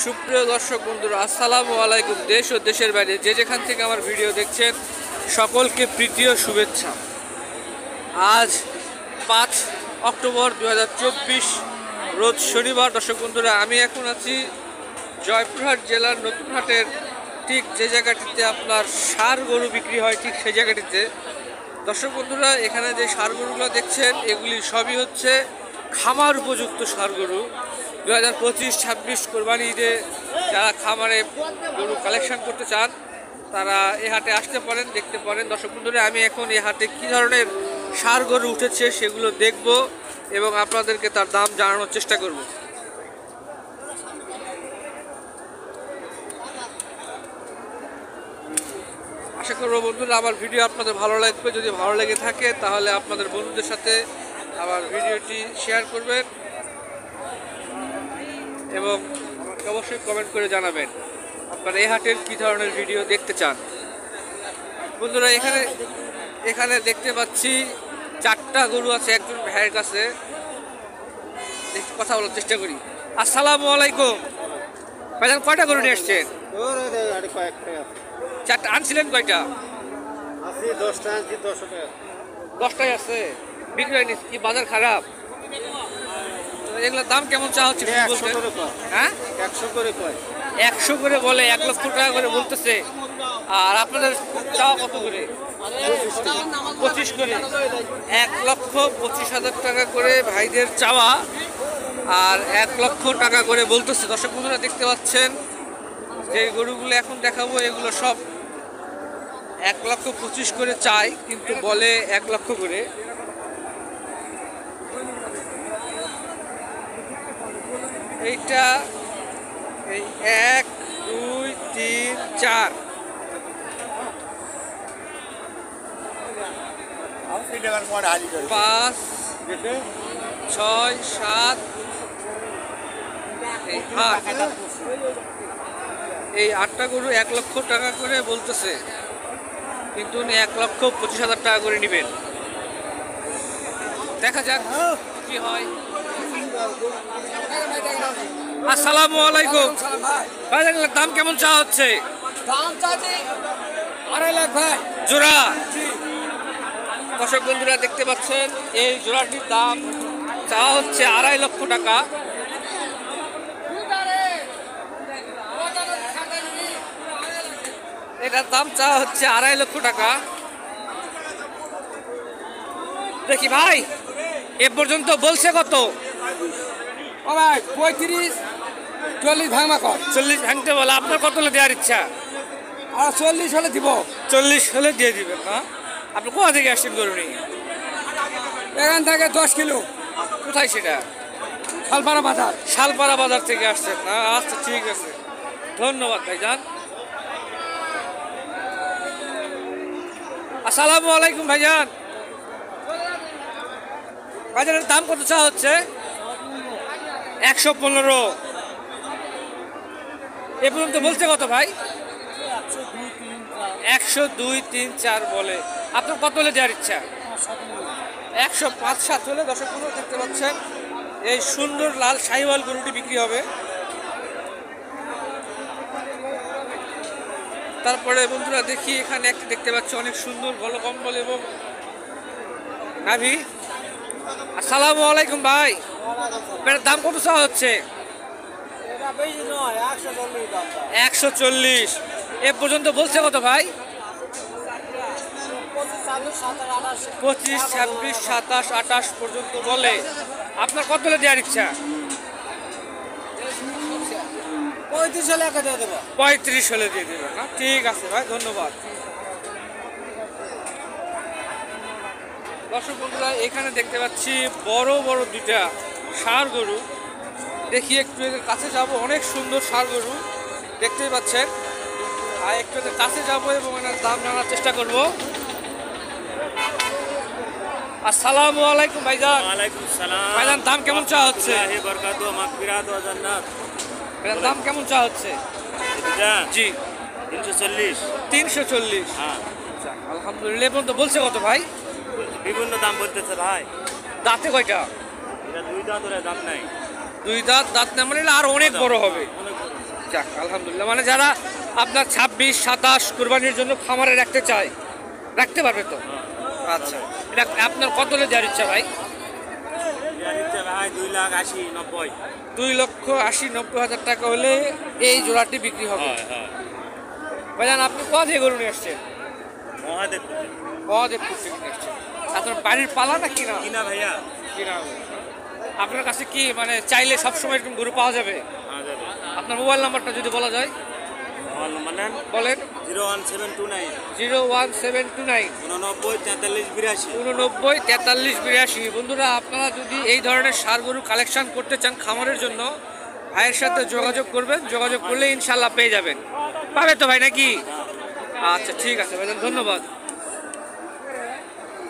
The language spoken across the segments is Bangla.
সুপ্রিয় দর্শক বন্ধুরা, আসসালামু আলাইকুম। দেশ ও দেশের বাইরে যে যেখান থেকে আমার ভিডিও দেখছেন সকলকে প্রীতি ও শুভেচ্ছা। আজ 5 অক্টোবর 2024 রোজ শনিবার। দর্শক বন্ধুরা, আমি এখন আছি জয়পুরহাট জেলার নতুন হাটের ঠিক যে জায়গাটিতে আপনার ষাঁড় গরু বিক্রি হয়, ঠিক সেই জায়গাটিতে। দর্শক বন্ধুরা, এখানে যে ষাঁড় গরুগুলো দেখছেন এগুলি সবই হচ্ছে খামার উপযুক্ত ষাঁড় গরু। 2025-26 কোরবানি ঈদে যারা খামারে গরু কালেকশন করতে চান তারা এই হাটে আসতে পারেন, দেখতে পারেন। দর্শক বন্ধুরা, আমি এখন এই হাটে কী ধরনের ষাঁড় গরু উঠেছে সেগুলো দেখব এবং আপনাদেরকে তার দাম জানানোর চেষ্টা করব। আশা করব বন্ধুরা আমার ভিডিও আপনাদের ভালো লাগবে। যদি ভালো লেগে থাকে তাহলে আপনাদের বন্ধুদের সাথে আমার ভিডিওটি শেয়ার করবেন এবং আমাকে অবশ্যই কমেন্ট করে জানাবেন আপনারা এই হাটের কী ধরনের ভিডিও দেখতে চান। বন্ধুরা, এখানে দেখতে পাচ্ছি 4টা গরু আছে একজন ভাইয়ের কাছে। কথা বলার চেষ্টা করি। আসসালামু আলাইকুম ভাইজান, কয়টা গরু নিয়ে এসছেন? 4টা আনছিলেন? কয়টা? 10টাই আছে, বিক্রি হয়নি কি? বাজার খারাপ? এগুলোর দাম কেমন চা হচ্ছে? হ্যাঁ, 100 করে বলে, 1 লক্ষ টাকা করে বলতেছে। আর আপনাদের চাওয়া কত করে? 25 করে। 1,25,000 টাকা করে ভাইদের চাওয়া, আর 1 লক্ষ টাকা করে বলতেছে। দর্শক বন্ধুরা, দেখতে পাচ্ছেন যে গরুগুলো এখন দেখাবো এগুলো সব 1,25,000 করে চাই, কিন্তু বলে 1 লক্ষ করে। এইটা এই 1, 2, 3, 4, 5, 6, 7, 8, এই 8টা গরু 1 লক্ষ টাকা করে বলতেছে, কিন্তু উনি 1,25,000 টাকা করে নেবেন। দেখা যাক কি হয়। আসসালামু আলাইকুম ভাই, দাম কেমন চা হচ্ছে? দাম চাচ্ছি 2.5 লাখ ভাই, জোড়া। দর্শক বন্ধুরা, দেখতে পাচ্ছেন এই জোড়াটির দাম চাওয়া হচ্ছে 2.5 লক্ষ টাকা। এটার দাম চাওয়া হচ্ছে 2.5 লক্ষ টাকা। দেখি ভাই, এ পর্যন্ত বলছে কত? ও ভাই 35-40 ভাঙা কর। 40 ভাঙতে বলে, আপনার কত হলে দেওয়ার ইচ্ছা? আর 40 হলে দিব। 40 হলে দিয়ে দিবেন না? আপনি কোথা থেকে আসছেন গরু নিয়ে? এখান থেকে 10 কিলো। কোথায় সেটা? শালপাড়া বাজার। শালপাড়া বাজার থেকে আসছেন না? আচ্ছা, ঠিক আছে, ধন্যবাদ ভাইজান। আসসালামু আলাইকুম ভাইজান, বাজারের দাম কত চা হচ্ছে? 115। এ পর্যন্ত বলছে কত ভাই? 100, 2, 3, 4 বলে। আপনার কত হলে দেওয়ার ইচ্ছা? 105-7 হলে। দর্শক বন্ধুরা, দেখতে পাচ্ছেন এই সুন্দর লাল শাহিওয়াল গরুটি বিক্রি হবে। তারপরে বন্ধুরা দেখি, এখানে একটি দেখতে পাচ্ছি অনেক সুন্দর গলকম্বল এবং নাভি। আসসালামু আলাইকুম ভাই, এটার দাম কত চাওয়া হচ্ছে? 140। এ পর্যন্ত বলছে কত ভাই? 25, 26, 27, 28 পর্যন্ত বলে। আপনার কত হলে দেওয়ার ইচ্ছা? 35 হলে একা দিয়ে দেবো। 35 হলে দিয়ে দেবেন না? ঠিক আছে ভাই, ধন্যবাদ। দর্শক বন্ধুরা, এখানে দেখতে পাচ্ছি বড় বড় 2টা ষাঁড় গরু। দেখি একটু এদের কাছে যাব। অনেক সুন্দর ষাঁড় গরু দেখতেই পাচ্ছেন। আর একটু এদের কাছে যাবো এবং এনার দাম জানার চেষ্টা করব। আসসালামু আলাইকুম ভাইজান। ওয়ালাইকুম সালাম। ভাইজান, দাম কেমন চা হচ্ছে? বরকাতু মাগফিরাত ওয়া জান্নাত। এটার দাম কেমন চা হচ্ছে? জি, 340। 340। হ্যাঁ, আলহামদুলিল্লাহ। এখন তো বলছে কত ভাই? বিভিন্ন দাম বলতেছে ভাই। দাঁতে কয়টা? এটা 2 দাঁত, ওর দাম নাই। 2 দাঁত। দাঁত না মানে আর অনেক বড় হবে। অনেক বড়। যাক আলহামদুলিল্লাহ, মানে যারা আপনার 26-27 কুরবানির জন্য খামারে রাখতে চায় রাখতে পারবে তো? আচ্ছা, এটা আপনার কত হলে দেওয়ার ইচ্ছা ভাই? ভাই 2,80,90। 2,80,90,000 টাকা হলে এই জোড়াটি বিক্রি হবে। ভাইজান আপনি কোথা থেকে গরু নিয়ে আসছেন? মহাদেবপুর থেকে নিয়ে আসছেন। আপনার বাড়ির পালা না কিনা? কিনা ভাইয়া। কিনা। আপনার কাছে কি মানে চাইলে সবসময় এরকম গরু পাওয়া যাবে? আপনার মোবাইল নাম্বারটা যদি বলা যায় বলেন। 01729 01729 89 43 82। বন্ধুরা আপনারা যদি এই ধরনের ষাঁড় গরু কালেকশন করতে চান খামারের জন্য, ভাইয়ের সাথে যোগাযোগ করবেন, যোগাযোগ করলে ইনশাল্লাহ পেয়ে যাবেন। পাবে তো ভাই নাকি? আচ্ছা ঠিক আছে ভাইজান, ধন্যবাদ।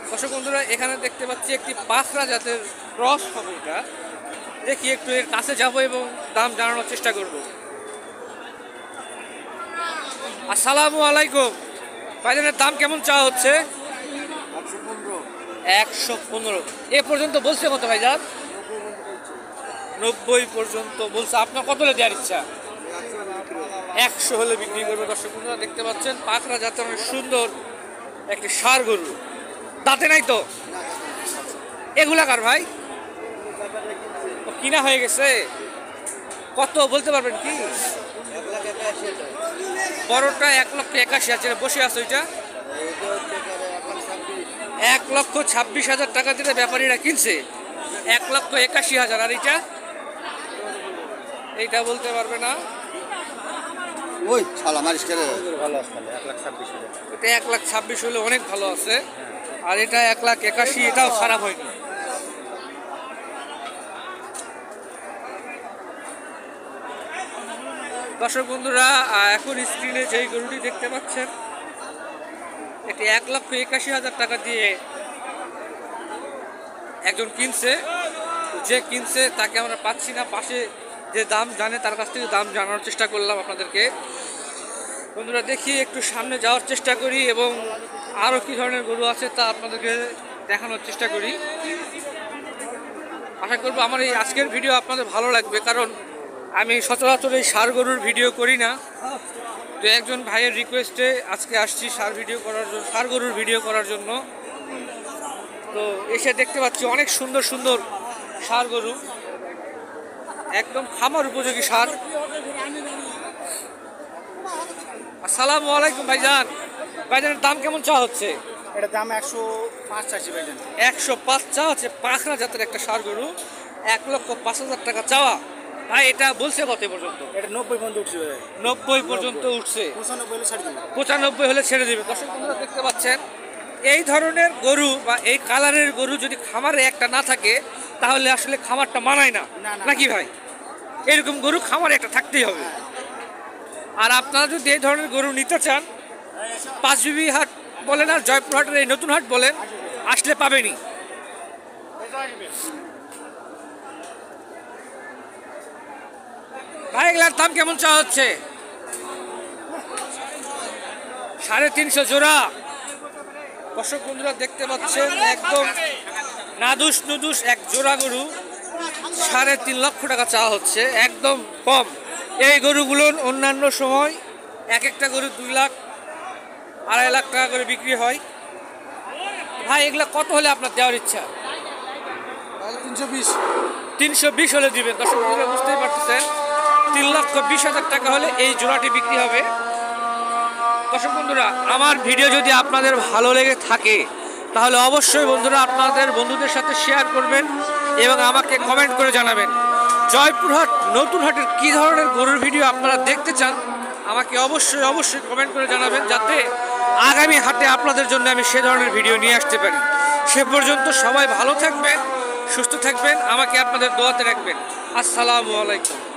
দর্শক বন্ধুরা এখানে দেখতে পাচ্ছি একটি পাখরা জাতের ক্রস হবে এটা। দেখি একটু এর কাছে যাব এবং দাম জানানোর চেষ্টা করব। আসসালামু আলাইকুম ভাইজানের দাম কেমন চাওয়া হচ্ছে? 115। এ পর্যন্ত বলছে কত ভাইজান? 90 পর্যন্ত বলছে। আপনার কত হলে দেওয়ার ইচ্ছা? 100 হলে বিক্রি করবে। দর্শক বন্ধুরা দেখতে পাচ্ছেন পাখরা জাতের অনেক সুন্দর একটি ষাঁড় গরু। দাঁতে নাই তো? এগুলা কার ভাই? কিনা হয়ে গেছে। কত বলতে পারবেন কি? বড়টা 1,81,000 বসে আছে। ওইটা 1,26,000 টাকা দিতে ব্যাপারীরা কিনছে। 1,81,000। আর এইটা বলতে পারবে না। ওই শালা মারিস করে ভালো আছে। এটা 1,26,000 হলে অনেক ভালো আছে। আর এটা 1,81,000, এটাও খারাপ হয়নি। দর্শক বন্ধুরা এখন স্ক্রিনে যেই গরুটি দেখতে পাচ্ছেন এটি 1,81,000 টাকা দিয়ে একজন কিনছে। যে কিনছে তাকে আমরা পাচ্ছি না, পাশে যে দাম জানে তার কাছ থেকে দাম জানানোর চেষ্টা করলাম আপনাদেরকে। বন্ধুরা দেখি একটু সামনে যাওয়ার চেষ্টা করি এবং আরও কী ধরনের গরু আছে তা আপনাদেরকে দেখানোর চেষ্টা করি। আশা করবো আমার এই আজকের ভিডিও আপনাদের ভালো লাগবে, কারণ আমি সচরাচর এই ষাঁড় গরুর ভিডিও করি না। তো একজন ভাইয়ের রিকোয়েস্টে আজকে আসছি ষাঁড় গরুর ভিডিও করার জন্য। তো এসে দেখতে পাচ্ছি অনেক সুন্দর সুন্দর ষাঁড় গরু, একদম খামার উপযোগী ষাঁড়। আসসালামু আলাইকুম ভাইজান। ভাইজানের দাম কেমন চাওয়া হচ্ছে? এটা দাম 105 চাইছি ভাইজান। 105 চাওয়া হচ্ছে। পাখরা জাতের একটা ষাঁড় গরু, 1,05,000 টাকা চাওয়া। ভাই এটা বলছে কত পর্যন্ত? এটা 90 পর্যন্ত উঠছে। 90 পর্যন্ত উঠছে। 95 95 হলে ছাড়ি দেব। হলে ছেড়ে দেবে। দর্শক বন্ধুরা দেখতে পাচ্ছেন এই ধরনের গরু বা এই কালারের গরু যদি খামারে একটা না থাকে তাহলে আসলে খামারটা মানায় না, নাকি ভাই? এরকম গরু খামারে একটা থাকতেই হবে। আর আপনারা যদি এই ধরনের গরু নিতে চান, পাঁচবিবি হাট বলেন আর জয়পুরহাটের এই নতুন হাট বলেন, আসলে পাবেনই। ভাই এগুলার দাম কেমন চাওয়া হচ্ছে? 350 জোড়া। দর্শক বন্ধুরা দেখতে পাচ্ছেন একদম নাদুস নুদুস এক জোড়া গরু, 3.5 লক্ষ টাকা চাওয়া হচ্ছে, একদম কম। এই গরুগুলো অন্যান্য সময় এক একটা গরু 2 লাখ 2.5 লাখ টাকা করে বিক্রি হয়। ভাই এগুলা কত হলে আপনার দেওয়ার ইচ্ছা? 320 হলে দিবেন। দর্শক বন্ধুরা বুঝতেই পারতেছেন 3,20,000 টাকা হলে এই জোড়াটি বিক্রি হবে। দর্শক বন্ধুরা আমার ভিডিও যদি আপনাদের ভালো লেগে থাকে তাহলে অবশ্যই বন্ধুরা আপনাদের বন্ধুদের সাথে শেয়ার করবেন এবং আমাকে কমেন্ট করে জানাবেন জয়পুরহাট নতুন হাটের কী ধরনের গরুর ভিডিও আপনারা দেখতে চান। আমাকে অবশ্যই কমেন্ট করে জানাবেন, যাতে আগামী হাটে আপনাদের জন্য আমি সে ধরনের ভিডিও নিয়ে আসতে পারি। সে পর্যন্ত সবাই ভালো থাকবেন, সুস্থ থাকবেন, আমাকে আপনাদের দোয়াতে রাখবেন। আসসালামু আলাইকুম।